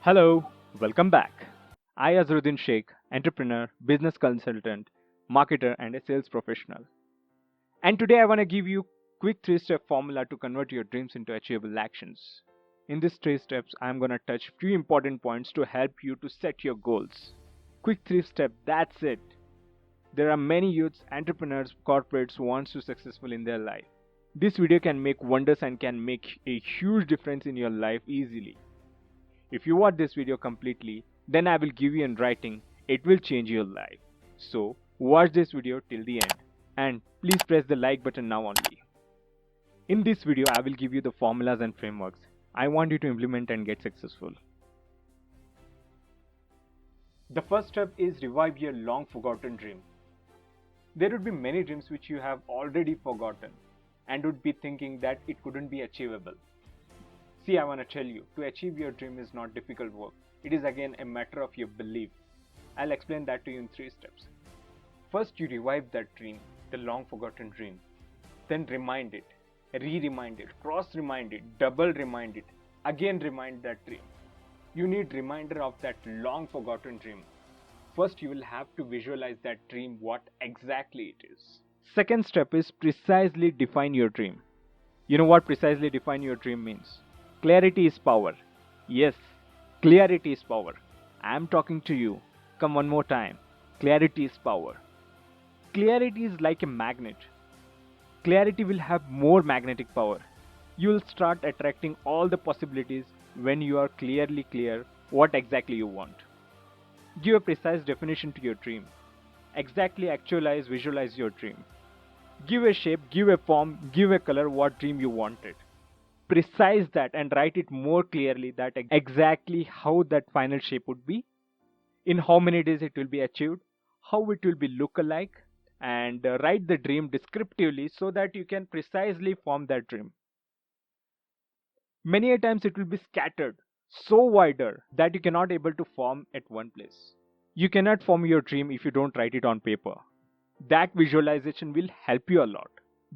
Hello, welcome back. I Azruddin Sheikh, entrepreneur, business consultant, marketer, and a sales professional. And today I want to give you quick three-step formula to convert your dreams into achievable actions. In these three steps, I'm going to touch few important points to help you to set your goals. Quick three step, that's it. There are many youths, entrepreneurs, corporates who wants to successful in their life. This video can make wonders and can make a huge difference in your life easily. If you watch this video completely, then I will give you in writing, it will change your life. So, watch this video till the end. And please press the like button now only. In this video, I will give you the formulas and frameworks I want you to implement and get successful. The first step is revive your long forgotten dream. There would be many dreams which you have already forgotten and would be thinking that it couldn't be achievable. See, I want to tell you, to achieve your dream is not difficult work. It is again a matter of your belief. I'll explain that to you in three steps. First, you revive that dream, the long forgotten dream. Then remind it, re-remind it, cross-remind it, double remind it, again remind that dream. You need reminder of that long forgotten dream. First, you will have to visualize that dream, what exactly it is. Second step is precisely define your dream. You know what precisely define your dream means? Clarity is power. Yes, clarity is power. I am talking to you. Come one more time. Clarity is power. Clarity is like a magnet. Clarity will have more magnetic power. You will start attracting all the possibilities when you are clearly clear what exactly you want. Give a precise definition to your dream. Exactly actualize, visualize your dream. Give a shape, give a form, give a color what dream you wanted. Precise that and write it more clearly that exactly how that final shape would be, in how many days it will be achieved, how it will be look alike, and write the dream descriptively so that you can precisely form that dream. Many a times it will be scattered so wider that you cannot able to form at one place. You cannot form your dream if you don't write it on paper. That visualization will help you a lot.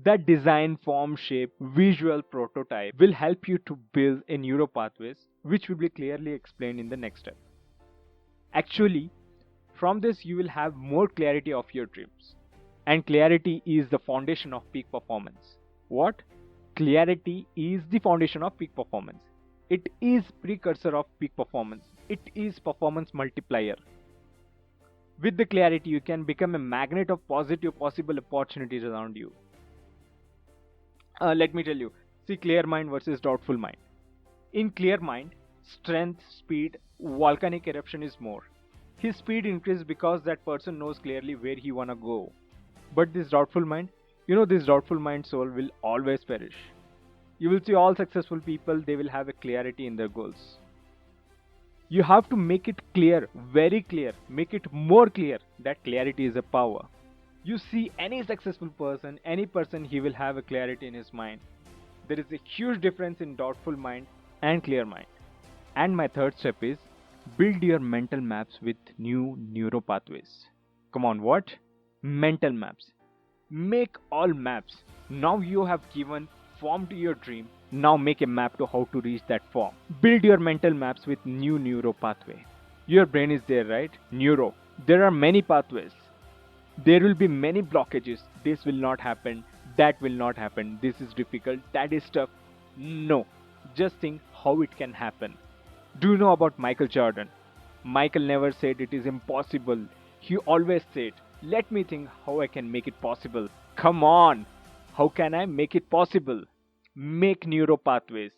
That design, form, shape, visual prototype will help you to build a neuro pathways which will be clearly explained in the next step. Actually, from this you will have more clarity of your dreams. And clarity is the foundation of peak performance. What? Clarity is the foundation of peak performance. It is precursor of peak performance. It is performance multiplier. With the clarity, you can become a magnet of positive possible opportunities around you. Let me tell you, see clear mind versus doubtful mind. In clear mind, strength, speed, volcanic eruption is more. His speed increases because that person knows clearly where he wanna go. But this doubtful mind, this doubtful mind soul will always perish. You will see all successful people, they will have a clarity in their goals. You have to make it clear, very clear, make it more clear that clarity is a power. You see any successful person, any person, he will have a clarity in his mind. There is a huge difference in doubtful mind and clear mind. And my third step is build your mental maps with new neuro pathways. Come on, what? Mental maps. Make all maps. Now you have given form to your dream. Now make a map to how to reach that form. Build your mental maps with new neuro pathway. Your brain is there, right? Neuro. There are many pathways. There will be many blockages. This will not happen. That will not happen. This is difficult. That is tough. No. Just think how it can happen. Do you know about Michael Jordan? Michael never said it is impossible. He always said, let me think how I can make it possible. Come on. How can I make it possible? Make neuro pathways.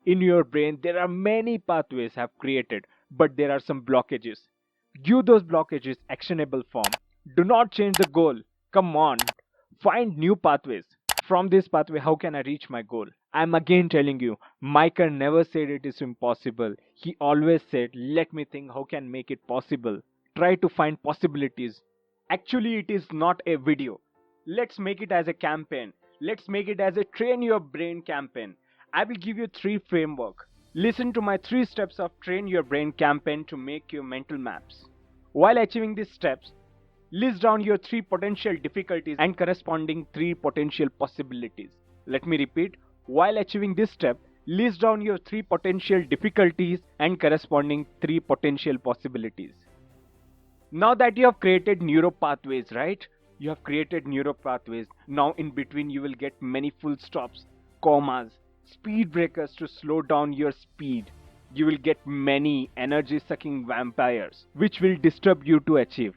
In your brain, there are many pathways have created, but there are some blockages. Give those blockages actionable form. Do not change the goal. Come on. Find new pathways. From this pathway, how can I reach my goal? I'm again telling you, Michael never said it is impossible. He always said, let me think how can make it possible. Try to find possibilities. Actually, it is not a video. Let's make it as a campaign. Let's make it as a train your brain campaign. I will give you 3 framework. Listen to my 3 steps of train your brain campaign to make your mental maps. While achieving these steps, list down your 3 potential difficulties and corresponding 3 potential possibilities. Let me repeat. While achieving this step, List down your 3 potential difficulties and corresponding 3 potential possibilities. Now that you have created neuro pathways, right? You have created neuro pathways. Now in between you will get many full stops, commas, speed breakers to slow down your speed. You will get many energy sucking vampires which will disturb you to achieve.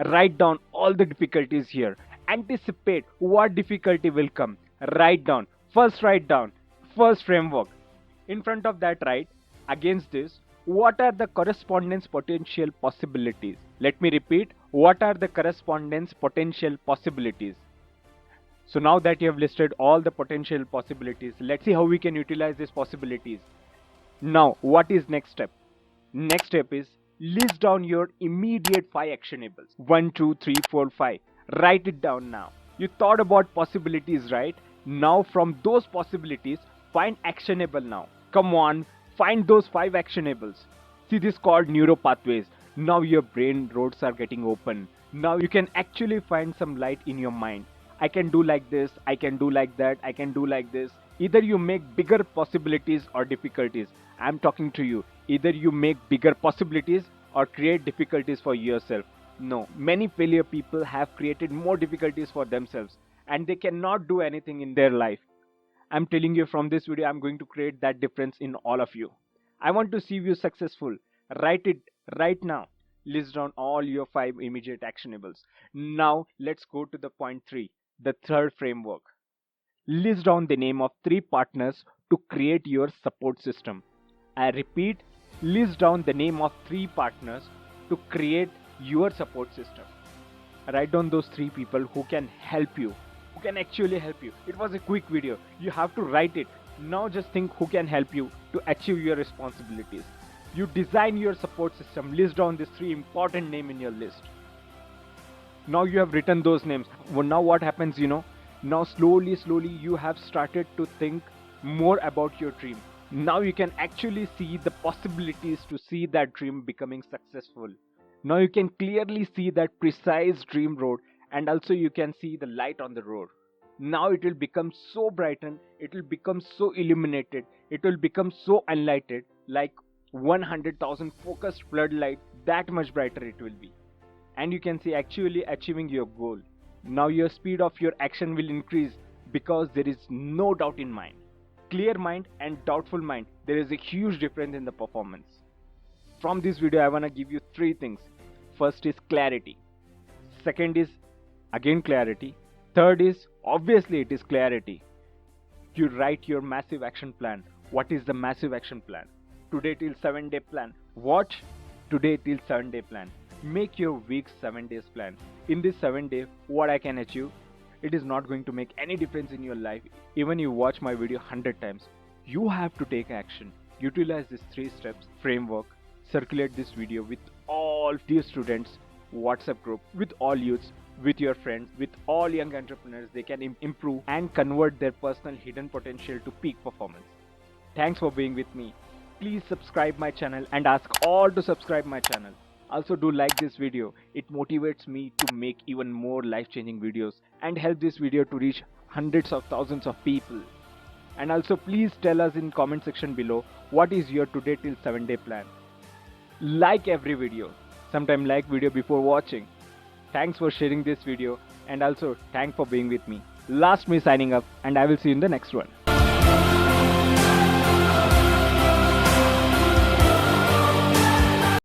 Write down all the difficulties here. Anticipate what difficulty will come. Write down. Write down. First framework. In front of that, write against this, what are the correspondence potential possibilities? Let me repeat, what are the correspondence potential possibilities? So now that you have listed all the potential possibilities, let's see how we can utilize these possibilities. Now, what is next step? Next step is list down your immediate 5 actionables. 1, 2, 3, 4, 5. Write it down now. You thought about possibilities, right? Now from those possibilities, find actionable now. Come on, find those 5 actionables. See, this is called neuro pathways. Now your brain roads are getting open. Now you can actually find some light in your mind. I can do like this, I can do like that, I can do like this. Either you make bigger possibilities or difficulties. I'm talking to you. Either you make bigger possibilities or create difficulties for yourself. No, many failure people have created more difficulties for themselves and they cannot do anything in their life. I'm telling you, from this video, I'm going to create that difference in all of you. I want to see you successful. Write it right now. List down all your 5 immediate actionables. Now let's go to the point 3, the third framework. List down the name of 3 partners to create your support system. I repeat, list down the name of 3 partners to create your support system. Write down those 3 people who can help you, who can actually help you. It was a quick video. You have to write it. Now just think who can help you to achieve your responsibilities. You design your support system. List down these 3 important names in your list. Now you have written those names. Well, now what happens, now slowly you have started to think more about your dream. Now you can actually see the possibilities to see that dream becoming successful. Now you can clearly see that precise dream road, and also you can see the light on the road. Now it will become so brightened, it will become so illuminated, it will become so enlightened, like 100,000 focused floodlight, that much brighter it will be. And you can see actually achieving your goal. Now your speed of your action will increase because there is no doubt in mind. Clear mind and doubtful mind, there is a huge difference in the performance. From this video, I want to give you 3 things. First is clarity. Second is again clarity. Third is, obviously it is clarity. You write your massive action plan. What is the massive action plan? Today till 7-day plan. What? Today till 7-day plan. Make your week 7 days plan. In this 7 day, what I can achieve? It is not going to make any difference in your life. Even you watch my video 100 times. You have to take action. Utilize these 3 steps framework. Circulate this video with all dear students, WhatsApp group, with all youths, with your friends, with all young entrepreneurs. They can improve and convert their personal hidden potential to peak performance. Thanks for being with me. Please subscribe my channel and ask all to subscribe my channel. Also do like this video. It motivates me to make even more life-changing videos and help this video to reach hundreds of thousands of people. And also please tell us in comment section below what is your today till 7-day plan. Like every video. Sometime like video before watching. Thanks for sharing this video and also thanks for being with me. Last me signing up, and I will see you in the next one.